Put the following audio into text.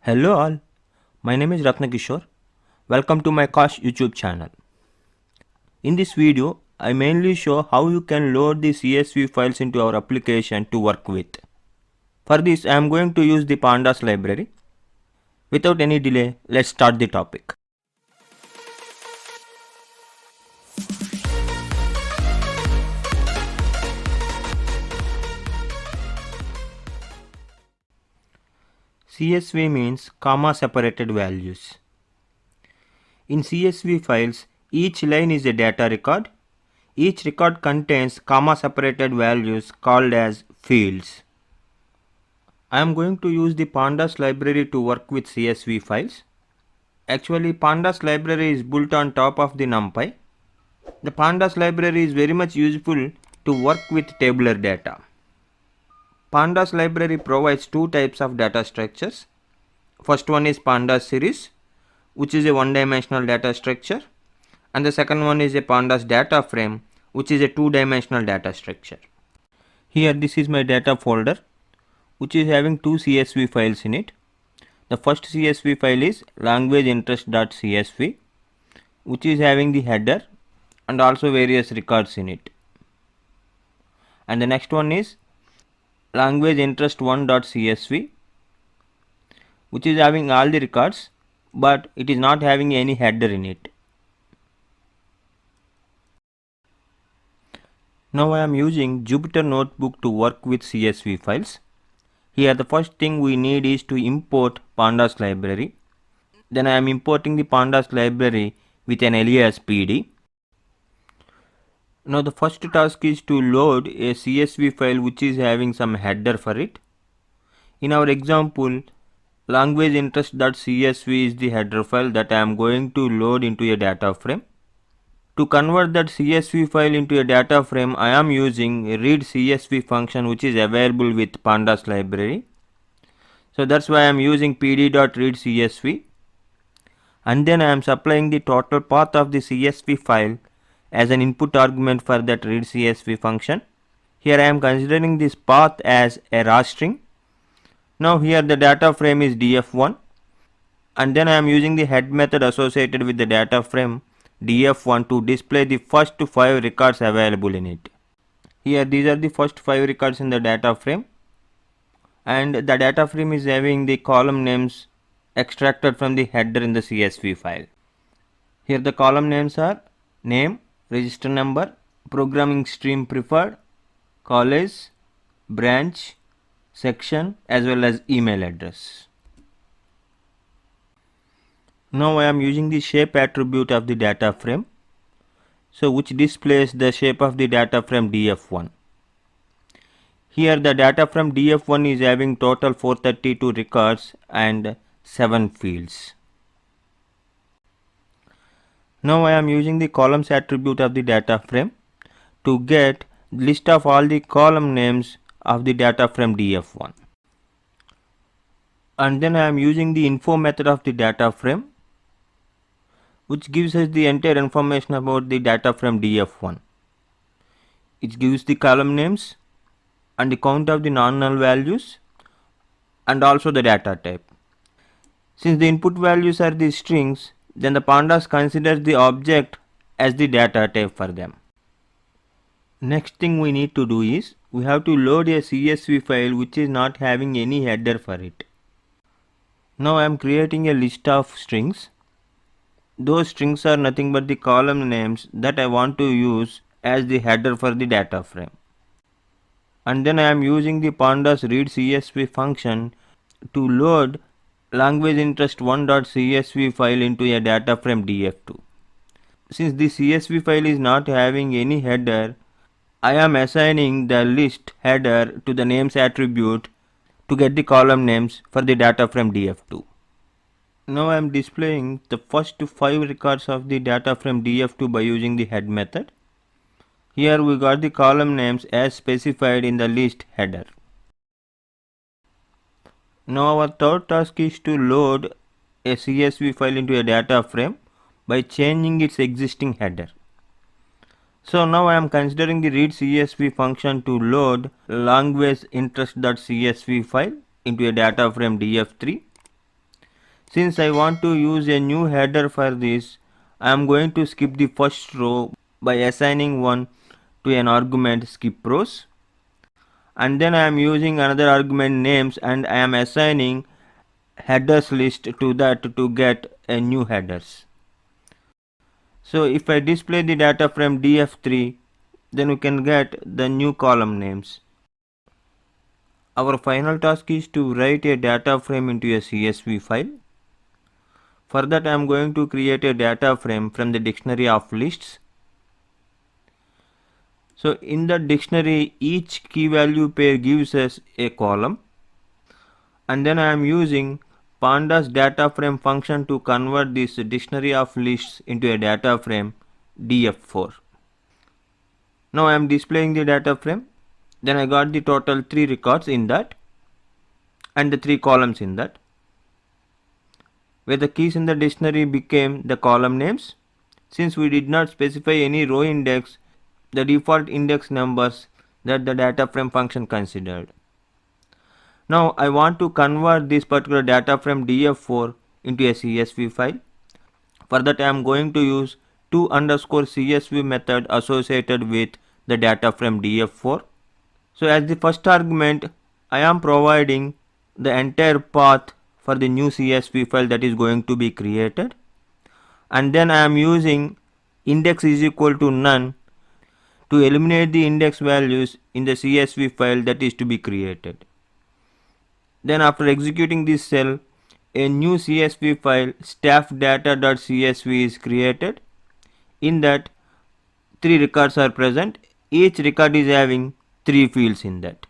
Hello all, my name is Ratnakishore. Welcome to my Kosh YouTube channel. In this video, I mainly show how you can load the CSV files into our application to work with. For this, I am going to use the Pandas library. Without any delay, let's start the topic. CSV means comma separated values. In CSV files, each line is a data record. Each record contains comma separated values called as fields. I am going to use the Pandas library to work with CSV files. Actually, Pandas library is built on top of the NumPy. The Pandas library is very much useful to work with tabular data. Pandas library provides two types of data structures. First one is Pandas series, which is a one-dimensional data structure, and the second one is a Pandas data frame, which is a two-dimensional data structure. Here this is my data folder, which is having two CSV files in it. The first CSV file is languageinterest.csv, which is having the header and also various records in it. And the next one is languageinterest1.csv, which is having all the records, but it is not having any header in it. Now I am using Jupyter Notebook to work with CSV files. Here the first thing we need is to import Pandas library. Then I am importing the Pandas library with an alias pd. Now the first task is to load a CSV file which is having some header for it. In our example, languageinterest.csv is the header file that I am going to load into a data frame. To convert that CSV file into a data frame, I am using a read CSV function which is available with Pandas library. So that's why I am using pd.readcsv, and then I am supplying the total path of the CSV file as an input argument for that read CSV function. Here I am considering this path as a raw string. Now here the data frame is df1, and then I am using the head method associated with the data frame df1 to display the first 5 records available in it. Here these are the first 5 records in the data frame, and the data frame is having the column names extracted from the header in the CSV file. Here the column names are name, register number, programming stream preferred, college, branch, section, as well as email address. Now I am using the shape attribute of the data frame, so which displays the shape of the data frame df1. Here the data from df1 is having total 432 records and 7 fields. Now I am using the columns attribute of the data frame to get list of all the column names of the data frame df1. And then I am using the info method of the data frame, which gives us the entire information about the data frame df1. It gives the column names and the count of the non-null values and also the data type. Since the input values are the strings, then the Pandas considers the object as the data type for them. Next thing we need to do is we have to load a CSV file which is not having any header for it. Now I am creating a list of strings. Those strings are nothing but the column names that I want to use as the header for the data frame. And then I am using the Pandas read CSV function to load languageinterest1.csv file into a data frame df2. Since the CSV file is not having any header, I am assigning the list header to the names attribute to get the column names for the data frame df2. Now I am displaying the first 5 records of the data frame df2 by using the head method. Here we got the column names as specified in the list header. Now our third task is to load a CSV file into a data frame by changing its existing header. So now I am considering the read CSV function to load languageinterest.csv file into a data frame df3. Since I want to use a new header for this, I am going to skip the first row by assigning one to an argument skip rows, and then I am using another argument names and I am assigning headers list to that to get a new headers. So if I display the data frame df3, then we can get the new column names. Our final task is to write a data frame into a CSV file. For that I am going to create a data frame from the dictionary of lists. So in the dictionary, each key value pair gives us a column, and then I am using pandas data frame function to convert this dictionary of lists into a data frame df4. Now I am displaying the data frame. Then I got the total 3 records in that and the 3 columns in that, where the keys in the dictionary became the column names. Since we did not specify any row index, the default index numbers that the data frame function considered. Now I want to convert this particular data frame df4 into a CSV file. For that I am going to use to_CSV method associated with the data frame df4. So as the first argument, I am providing the entire path for the new CSV file that is going to be created, and then I am using index is equal to none to eliminate the index values in the CSV file that is to be created. Then after executing this cell, a new CSV file staffdata.csv is created. In that 3 records are present. Each record is having 3 fields in that.